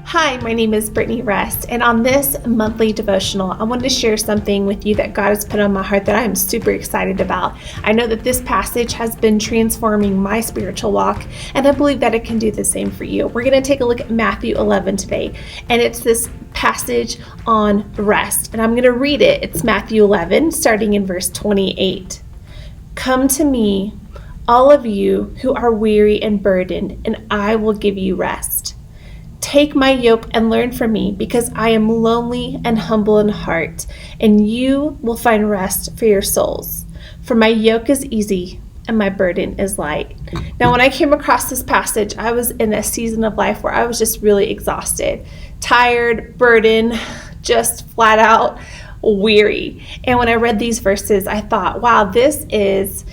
Hi, my name is Brittany Rest, and on this monthly devotional, I wanted to share something with you that God has put on my heart that I am super excited about. I know that this passage has been transforming my spiritual walk, and I believe that it can do the same for you. We're going to take a look at Matthew 11 today, and it's this passage on rest, and I'm going to read it. It's Matthew 11, starting in verse 28. Come to me, all of you who are weary and burdened, and I will give you rest. Take my yoke and learn from me, because I am lonely and humble in heart, and you will find rest for your souls. For my yoke is easy and my burden is light. Now, when I came across this passage, I was in a season of life where I was just really exhausted, tired, burdened, just flat out weary. And when I read these verses, I thought, wow, this is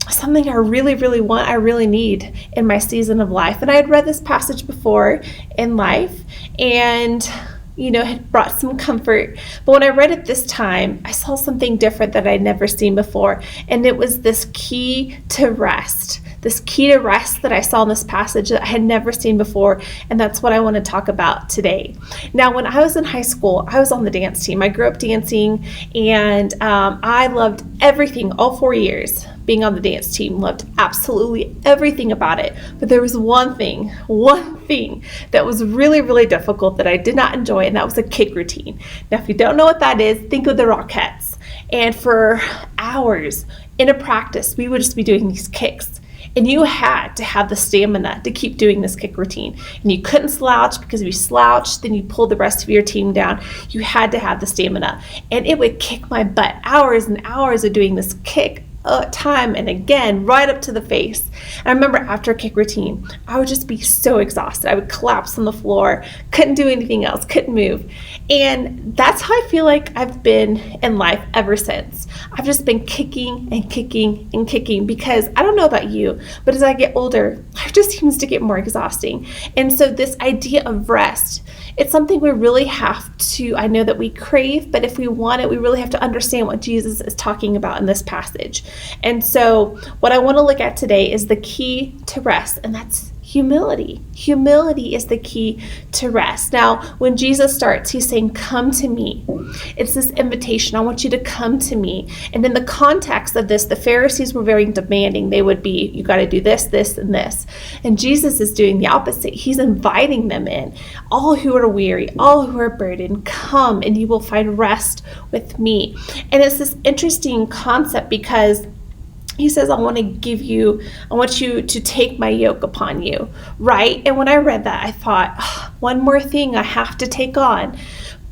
something I really want, I really need in my season of life. And I had read this passage before in life and, had brought some comfort. But when I read it this time, I saw something different that I'd never seen before. And it was this key to rest that I saw in this passage that I had never seen before. And that's what I want to talk about today. Now, when I was in high school, I was on the dance team. I grew up dancing, and I loved everything, all 4 years being on the dance team, loved absolutely everything about it. But there was one thing that was really difficult that I did not enjoy, and that was a kick routine. Now, if you don't know what that is, think of the Rockettes. And for hours in a practice, we would just be doing these kicks. And you had to have the stamina to keep doing this kick routine. And you couldn't slouch, because if you slouched, then you pulled the rest of your team down. You had to have the stamina. And it would kick my butt. Hours and hours of doing this kick time and again, right up to the face. And I remember after a kick routine, I would just be so exhausted. I would collapse on the floor, couldn't do anything else, couldn't move. And that's how I feel like I've been in life ever since. I've just been kicking because I don't know about you, but as I get older, life just seems to get more exhausting. And so this idea of rest, it's something we really have to, I know that we crave, but if we want it, we really have to understand what Jesus is talking about in this passage. And so what I want to look at today is the key to rest, and that's humility. Humility is the key to rest. Now, when Jesus starts, he's saying, come to me. It's this invitation. I want you to come to me. And in the context of this, the Pharisees were very demanding. They would be, you got to do this, this, and this. And Jesus is doing the opposite. He's inviting them in. All who are weary, all who are burdened, come and you will find rest with me. And it's this interesting concept because he says, I want you to take my yoke upon you, right? And when I read that, I thought, one more thing I have to take on.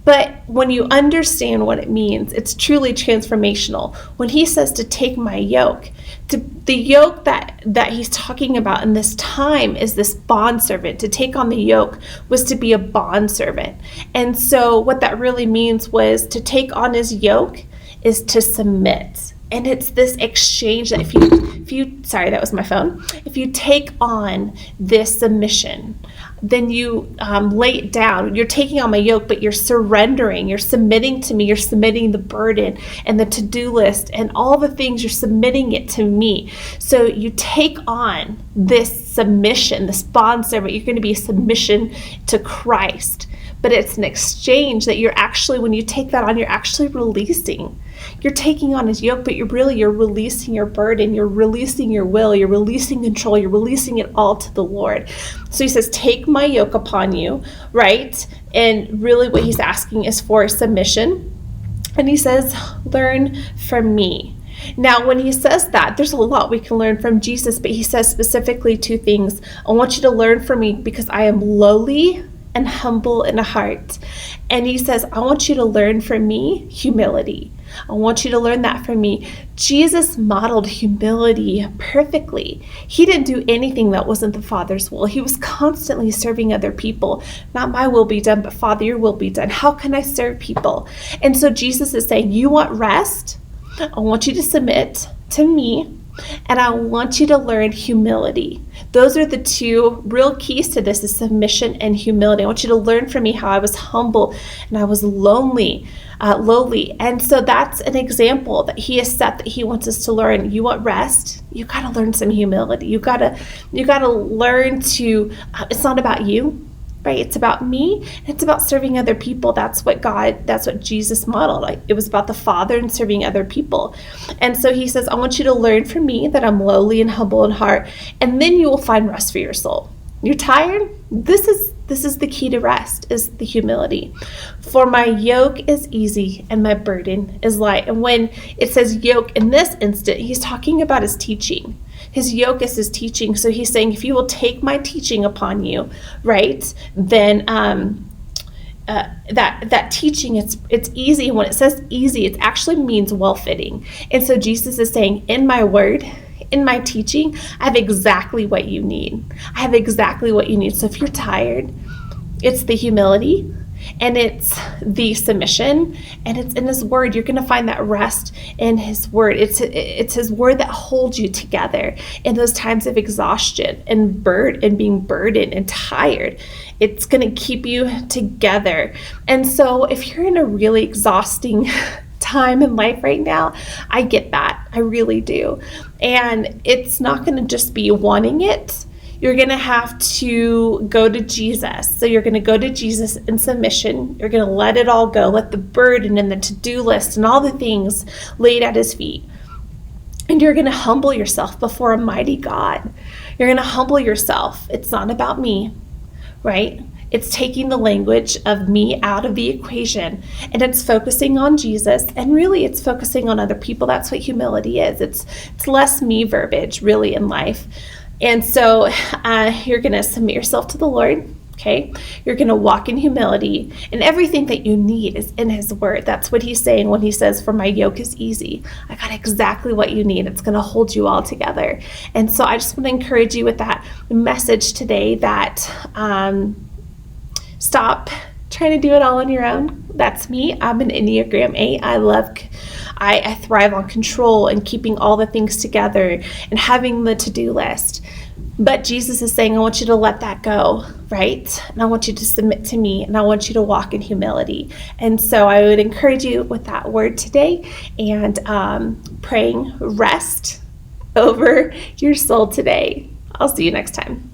But when you understand what it means, it's truly transformational. When he says to take my yoke, the yoke that he's talking about in this time is this bondservant. To take on the yoke was to be a bondservant. And so what that really means was to take on his yoke is to submit. And it's this exchange that if you sorry, that was my phone. If you take on this submission, then you lay it down. You're taking on my yoke, but you're surrendering. You're submitting to me. You're submitting the burden and the to-do list and all the things. You're submitting it to me. So you take on this submission, this bondservant. You're going to be a submission to Christ. But it's an exchange that you're actually, when you take that on, you're actually releasing. You're taking on his yoke, but you're releasing your burden. You're releasing your will. You're releasing control. You're releasing it all to the Lord. So he says, take my yoke upon you, right? And really what he's asking is for submission. And he says, learn from me. Now, when he says that, there's a lot we can learn from Jesus, but he says specifically two things. I want you to learn from me because I am lowly and humble in heart. And he says, I want you to learn from me humility. I want you to learn that from me. Jesus modeled humility perfectly. He didn't do anything that wasn't the Father's will. He was constantly serving other people. Not my will be done, but Father, your will be done. How can I serve people? And so Jesus is saying, you want rest? I want you to submit to me. And I want you to learn humility. Those are the two real keys to this, is submission and humility. I want you to learn from me how I was humble and I was lowly. And so that's an example that he has set that he wants us to learn. You want rest? You got to learn some humility. You got to learn to, it's not about you. right? It's about me. It's about serving other people. That's what Jesus modeled. Like, it was about the Father and serving other people. And so he says, I want you to learn from me that I'm lowly and humble in heart, and then you will find rest for your soul. You're tired? This is the key to rest, is the humility. For my yoke is easy and my burden is light. And when it says yoke in this instant, he's talking about his teaching. His yoke is his teaching. So he's saying, if you will take my teaching upon you, right, then that teaching, it's easy. And when it says easy, it actually means well-fitting. And so Jesus is saying, in my word, in my teaching, I have exactly what you need. I have exactly what you need. So if you're tired, it's the humility, and it's the submission, and it's in his word. You're going to find that rest in his word. It's his word that holds you together in those times of exhaustion and being burdened and tired. It's going to keep you together. And so if you're in a really exhausting time in life right now, I get that. I really do. And it's not going to just be wanting it. You're going to have to go to Jesus. So you're going to go to Jesus in submission. You're going to let it all go. Let the burden and the to-do list and all the things laid at his feet. And you're going to humble yourself before a mighty God. You're going to humble yourself. It's not about me, right? It's taking the language of me out of the equation, and it's focusing on Jesus, and really it's focusing on other people. That's what humility is. It's less me verbiage really in life. And so you're going to submit yourself to the Lord, okay? You're going to walk in humility, and everything that you need is in his word. That's what he's saying when he says, for my yoke is easy. I got exactly what you need. It's going to hold you all together. And so I just want to encourage you with that message today that stop trying to do it all on your own. That's me. I'm an Enneagram 8. I thrive on control and keeping all the things together and having the to-do list. But Jesus is saying, I want you to let that go, right? And I want you to submit to me, and I want you to walk in humility. And so I would encourage you with that word today, and praying rest over your soul today. I'll see you next time.